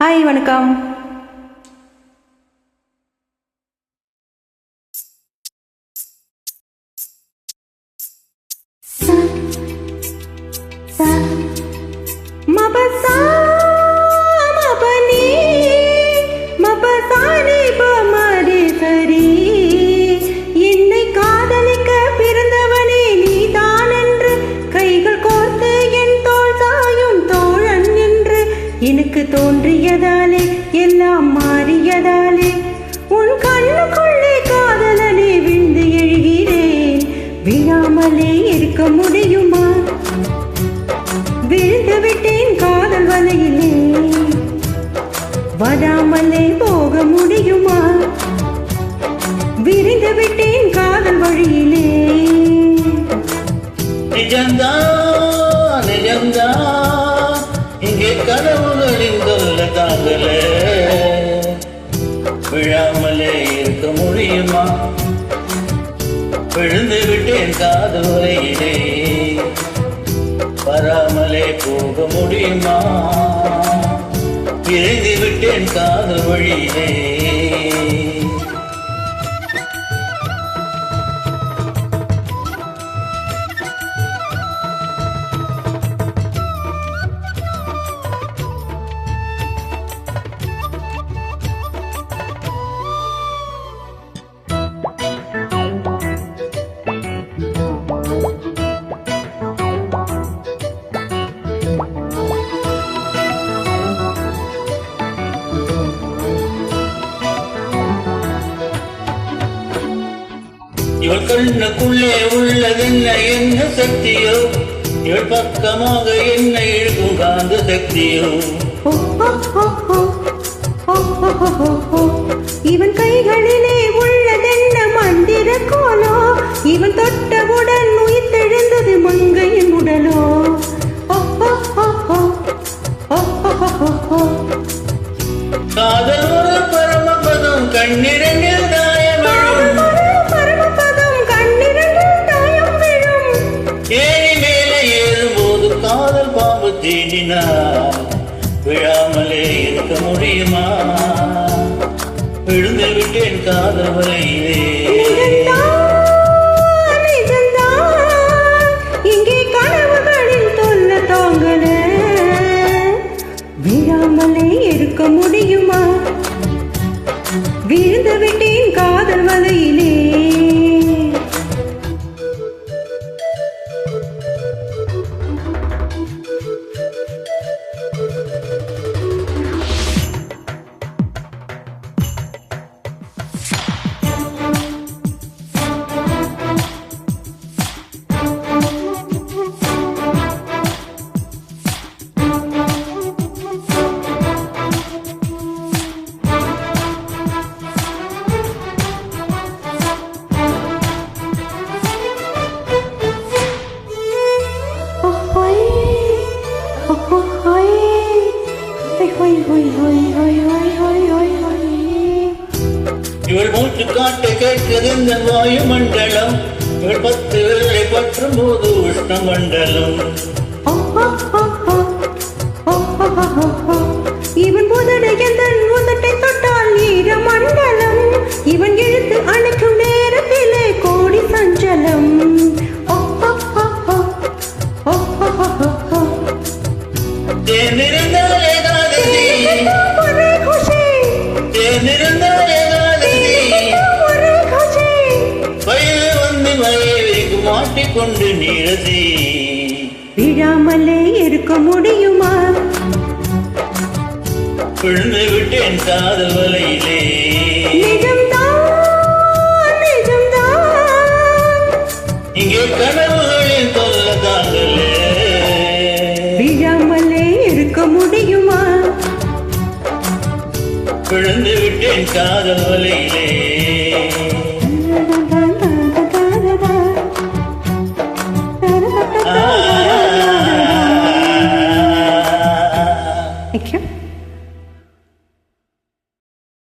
Hi வணக்கம். என்னை காதலிக்க பிறந்தவனே நீதான் என்று கைகள் கோர்த்து என் தோள் சாயும் தோழன் என்று எனக்கு தோன்றியதாலே எல்லாம் மாறியதாலே உன் கண்ணுக்குள்ளே காதலனே விழுந்து எழுகிறேன். விழாமலே இருக்க முடியுமா? விழுந்து விட்டேன் காதல் வலையிலே, வராமலே போக முடியுமா? விரிந்து விட்டேன் காதல் வழியிலே. நிஜம்தான் நிஜம்தான் இங்கே கனவுகளின் தொல்ல தாங்கல, விழாமலே இருக்க முடியுமா? விழுந்து விட்டேன் காதல் வலையிலே, வராமலே போக முடியுமா? விரைந்து விட்டேன் காதல் வழியிலே. இவள் கண்ணுக்குள்ளே உள்ளதென்ன என்ன சக்தியோ, இவள் பக்கமாக என்ன இழுக்கும் காந்த சக்தியோ. இவன் கைகளிலே உள்ளதென்ன மந்திர கோலோ, இவன் தொட்டவுடன் உயிர்த்தெழுந்தது மங்கையின் உடலோ. காதல் ஒரு பரமபதம் கண்ணிரண்டில் தாயமிழும், ஏறி மேலே ஏறும்போது காதல் பாம்பு தீண்டினார். விழாமலே இருக்க முடியுமா? விழுந்து விட்டேன் காதல் வலையிலே. இங்கே கனவுகளில் தொல்ல தாங்கல, விழாமலே இருக்க முடியுமா? விழுந்து விட்டேன் காதல் வலையிலே. இவள் மூச்சு காட்ட கேட்கிறது இந்த வாயு மண்டலம், இவள் 10 விரலை பற்றும் போது உஷ்ண மண்டலம். இவன் முதடை எந்தன் உதட்டை தொட்டால் ஈர மண்டலம், இவன் இழுத்து அணைக்கும் நேரத்திலே கோடி சஞ்சலம். தேர்ந்திருந்தாலே காதலி, தேர்ந்திருந்தாலே வயது வந்து வயலுக்கு மாட்டிக்கொண்டு நீரதி. விழாமலே இருக்க முடியுமா? விழுந்து விட்டேன் காதல் வலையிலே. இங்கே கனவுகளில் தொல்ல தாங்கலே, விழாமலே இருக்க முடியுமா? விழுந்து விட்டேன் காதல் வலையிலே.